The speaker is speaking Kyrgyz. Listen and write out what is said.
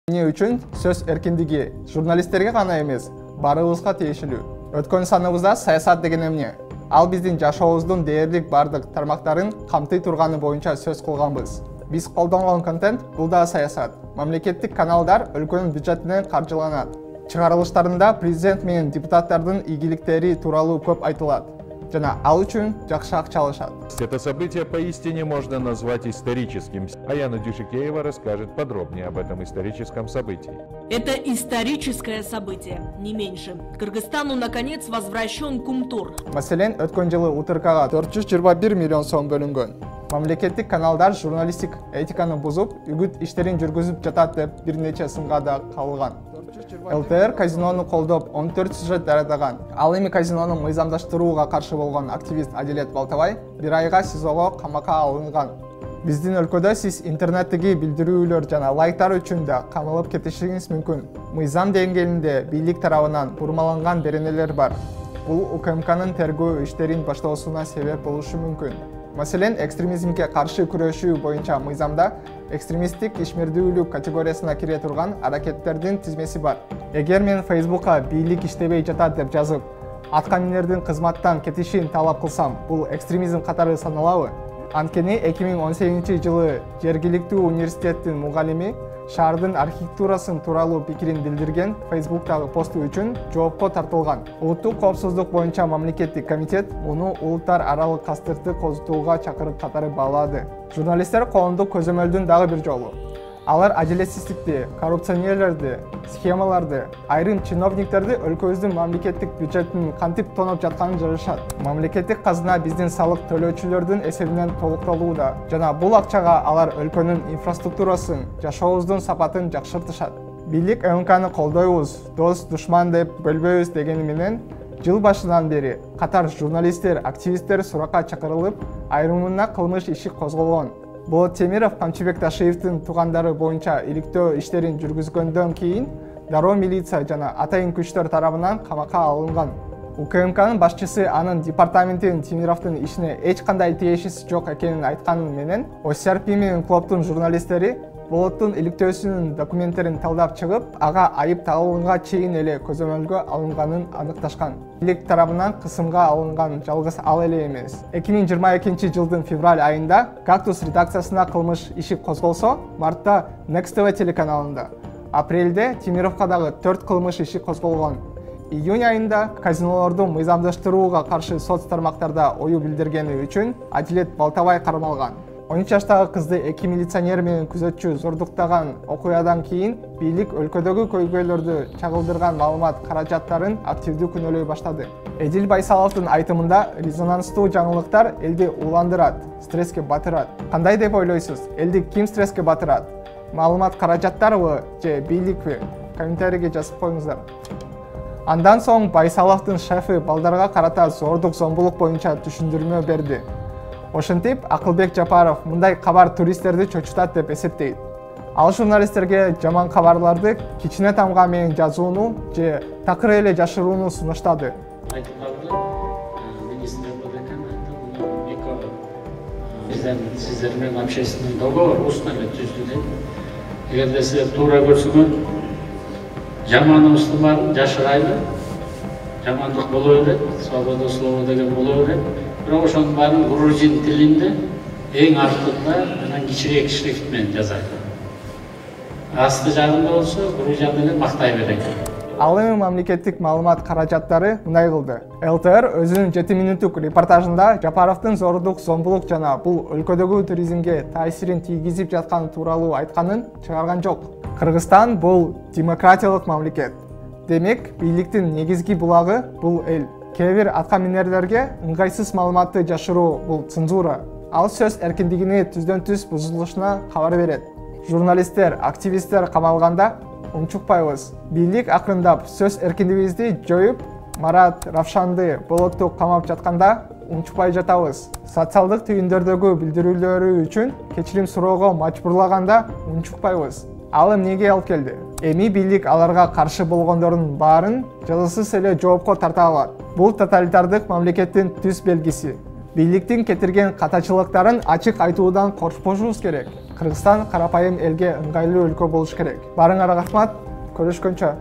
Эмне үчүн сөз эркиндиги журналисттерге гана эмес, баарыбызга тиешелүү. Өткөн саныбызда саясат деген эмне? Ал биздин жашообуздун дээрлик бардык тармактарын камтый турганы боюнча сөз кылганбыз. Биз колдонгон контент бул да саясат. Мамлекеттик каналдар өлкөнүн бюджетинен каржыланат. Чыгарылыштарында президент менен депутаттардын ийгиликтери тууралуу көп айтылат. Жана ал үчүн жакшы акча алышат. Это событие поистине можно назвать историческим. Аяна Дюшикеева расскажет подробнее об этом историческом событии. Это историческое событие, не меньше. Кыргызстану наконец возвращен Кумтур. Маселен, өткөн жылы УТРКга 421 миллион сом бөлүнгөн. Мамлекеттик каналдар журналистик этиканы бузуп, үгүт иштерин жүргүзүп жатат деп бир нече сынга да калган. ЛТР казинону колдоп 14 сюжет даярдаган. Ал эми казинону мыйзамдаштырууга каршы болгон активист Адилет Балтабай бир айга СИЗОго камакка алынган. Биздин өлкөдө сиз интернеттеги билдирүүлөр жана лайктар үчүн да камалып кетишиңиз мүмкүн. Мыйзам деңгээлинде бийлик тарабынан бурмаланган беренелер бар. Бул УКМКнын тергөө иштерин баштоосуна себеп болушу мүмкүн. Маселен, экстремизмге каршы күрөшүү боюнча мыйзамда экстремисттик ишмердүүлүк категориясына кире турган аракеттердин тизмеси бар. Эгер мен Facebook'a бийлик иштебей жатат деп жазып, аткаминердин кызматтан кетишин талап кылсам, бул экстремизм катары саналабы? Анткени 2018-жылы жергиликтүү университеттин мугалими шаардын архитектурасын тууралуу пикирин билдирген Facebook'тагы посту үчүн жоопко тартылган. Улуттук коопсуздук боюнча мамлекеттик комитет муну улуттар аралык кастыртты козутууга чакырып катары баалады. Журналисттер коомдук көзөмөлдүн дагы бир жолу. Алар адилетсиздикти, коррупционерлерди, схемаларды, айрым чиновниктерди өлкөбүздүн мамлекеттик бюджетин кантип тоноп жатканын жарышат. Мамлекеттик казына биздин салык төлөөчүлөрдүн эсебинен толукталууда. Жана бул акчага алар өлкөнүн инфраструктурасын, жашообуздун сапатын жакшыртышат. Бийлик МКны колдойбуз, дос, душман деп бөлбөйбүз дегени менен жыл башынан бери катар журналисттер, активисттер суракка чакырылып, айрымына кылмыш иши козголгон. Болот Темиров Камчыбек Ташиевдин туугандары боюнча иликтөө иштерин жүргүзгөндөн кийин дароо милиция жана атайын күчтөр тарабынан камакка алынган. УКМКнын башчысы анын департаментин Темировдун ишине эч кандай тиешеси жок экенин айтканы менен, ОСРП менен клубдун журналисттери Болоттун иликтөөсүнүн документтерин талдап чыгып, ага айып тагылганга чейин эле көзөмөлгө алынганын аныкташкан. Бийлик тарабынан кысымга алынган жалгыз ал эле эмес. 2022-жылдын февраль айында Кактус редакциясына кылмыш иши козголсо, мартта Next TV телеканалында. Апрелде Темировго дагы 4 кылмыш иши козголгон. Июнь айында казинолорду мыйзамдаштырууга каршы соц тармактарда ою билдиргени үчүн Адилет Балтабай кармалган. 13 жаштагы кызды 2 милиционер менен күзөтчү зордуктаган окуядан кийин бийлик өлкөдөгү көйгөйлөрдү чагылдырган маалымат каражаттарын активдүү күнөөлөй баштады. Эдил Байсаловдун айтымында резонанстуу жаңылыктар элди уландырат, стресске батырат. Кандай деп ойлойсуз? Элди ким стресске батырат? Маалымат каражаттарбы же бийликпи? Комментарийге жазып коюңуздар. Андан соң Байсаловдун шефи балдарга карата зордук зомбулук боюнча түшүндүрмө берди. Ошентип, Акылбек Жапаров мындай кабар туристтерди чочутат деп эсептейт. Ал журналисттерге жаман кабарларды кичине тамга менен жазууну же такыр эле жашырууну сунуштады. Сиздер менен общественный договор устно түздүк. Эгерде силер туура көрсөңөр, жаманыбызды бар жашырайлы, жамандык боло берет, свобода слова деген боло берет. Бирок ошонун баарын грузин тилинде эң артында анан кичирээк шрифт менен жазат. Асты жагында болсо грузин деле мактай берет. Ал эми мамлекеттик маалымат каражаттары мындай кылды. ЛТР өзүнүн 7 мүнөттүк репортажында Жапаровдун зордук, зомбулук жана бул өлкөдөгү туризмге таасирин тийгизип жатканы тууралуу айтканын чыгарган жок. Кыргызстан бул демократиялык мамлекет. Демек, бийликтин негизги булагы бул эл. Кээ бир аткаминерлерге ыңгайсыз маалыматты жашыруу бул цензура. Ал сөз эркиндигини түздөн-түз бузулушуна кабар берет. Журналисттер, активисттер камалганда унчукпайбыз. Бийлик акырындап сөз эркиндигибизди жоюп, Марат Равшанды Болотту камап жатканда унчукпай жатабыз. Социалдык түйүндөрдөгү билдирүүлөрү үчүн кечирим суроого мажбурлаганда унчукпайбыз. Ал эмнеге алып келди? Эми бийлик аларга каршы болгондордун баарын жазасыз эле жоопко тарта алат. Бул тоталитардык мамлекеттин түз белгиси. Бийликтин кетирген катачылыктарын ачык айтуудан коркпошубуз керек. Кыргызстан карапайым элге ыңгайлуу өлкө болуш керек. Барыңарга рахмат. Көрүшкөнчө.